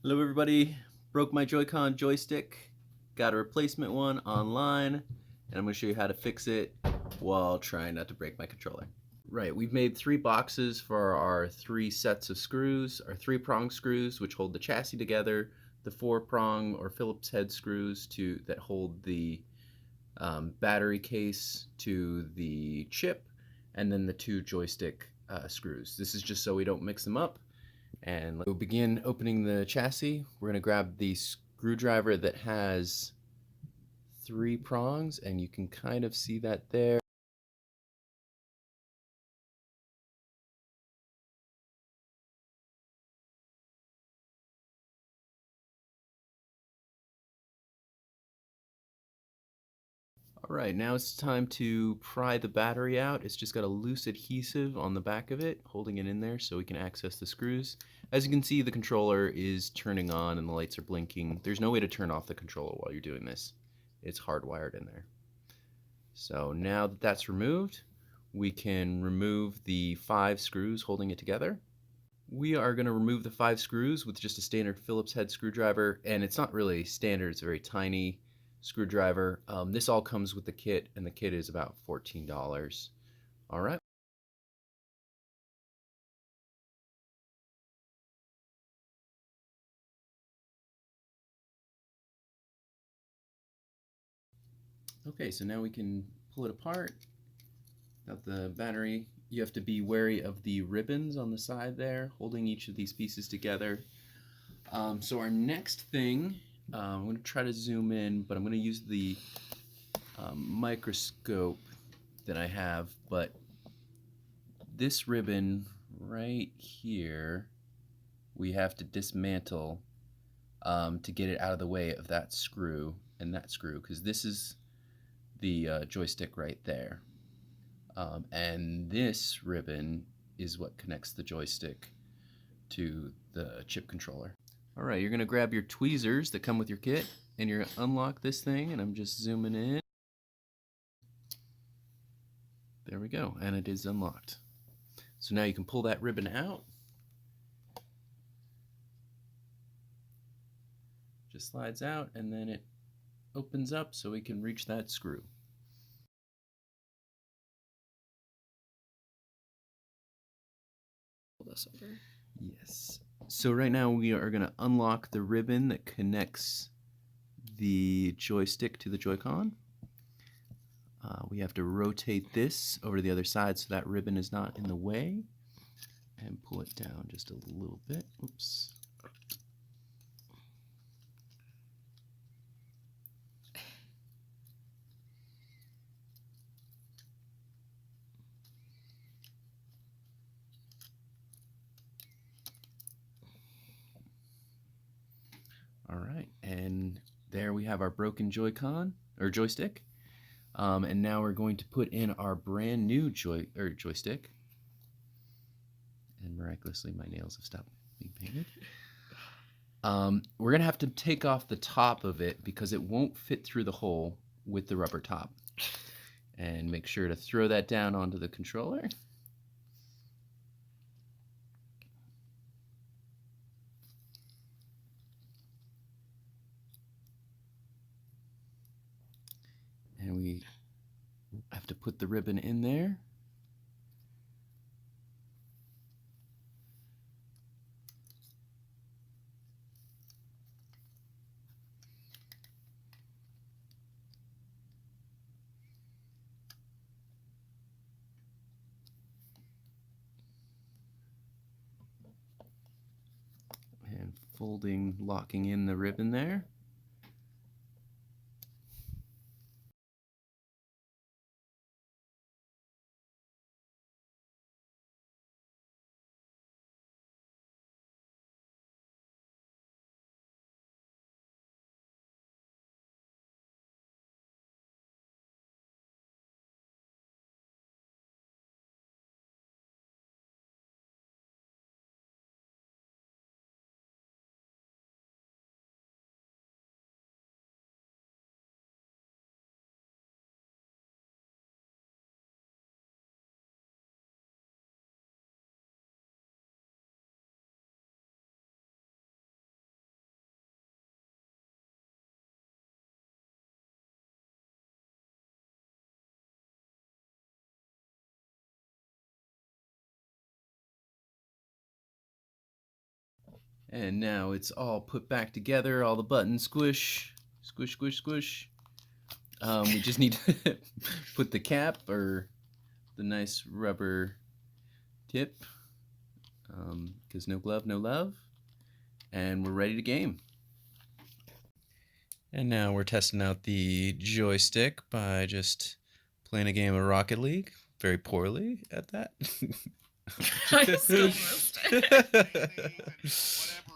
Hello everybody, broke my Joy-Con joystick, got a replacement one online, and I'm going to show you how to fix it while trying not to break my controller. Right, we've made 3 boxes for our 3 sets of screws, our 3-prong screws which hold the chassis together, the 4-prong or Phillips head screws that hold the battery case to the chip, and then the 2 joystick screws. This is just so we don't mix them up. And we'll begin opening the chassis. We're going to grab the screwdriver that has 3 prongs, and you can kind of see that there. Alright, now it's time to pry the battery out. It's just got a loose adhesive on the back of it, holding it in there so we can access the screws. As you can see, the controller is turning on and the lights are blinking. There's no way to turn off the controller while you're doing this. It's hardwired in there. So now that that's removed, we can remove the 5 screws holding it together. We are going to remove the 5 screws with just a standard Phillips head screwdriver, and it's not really standard, it's a very tiny screwdriver. This all comes with the kit, and the kit is about $14. Alright. Okay, so now we can pull it apart. Got the battery. You have to be wary of the ribbons on the side there, holding each of these pieces together. So our next thing, I'm going to try to zoom in, but I'm going to use the microscope that I have, but this ribbon right here we have to dismantle to get it out of the way of that screw and that screw, because this is the joystick right there, and this ribbon is what connects the joystick to the chip controller. Alright, you're going to grab your tweezers that come with your kit, and you're going to unlock this thing, and I'm just zooming in. There we go, and it is unlocked. So now you can pull that ribbon out. Just slides out, and then it opens up so we can reach that screw. Pull this over. Yes. So right now we are going to unlock the ribbon that connects the joystick to the Joy-Con. We have to rotate this over to the other side so that ribbon is not in the way, and pull it down just a little bit. Oops. Alright, and there we have our broken Joy-Con, or joystick. And now we're going to put in our brand new joystick. And miraculously my nails have stopped being painted. We're going to have to take off the top of it because it won't fit through the hole with the rubber top. And make sure to throw that down onto the controller. And we have to put the ribbon in there. And locking in the ribbon there. And now it's all put back together, all the buttons squish, squish, squish, squish. We just need to put the cap or the nice rubber tip, because no glove, no love. And we're ready to game. And now we're testing out the joystick by just playing a game of Rocket League. Very poorly at that. I still missed it.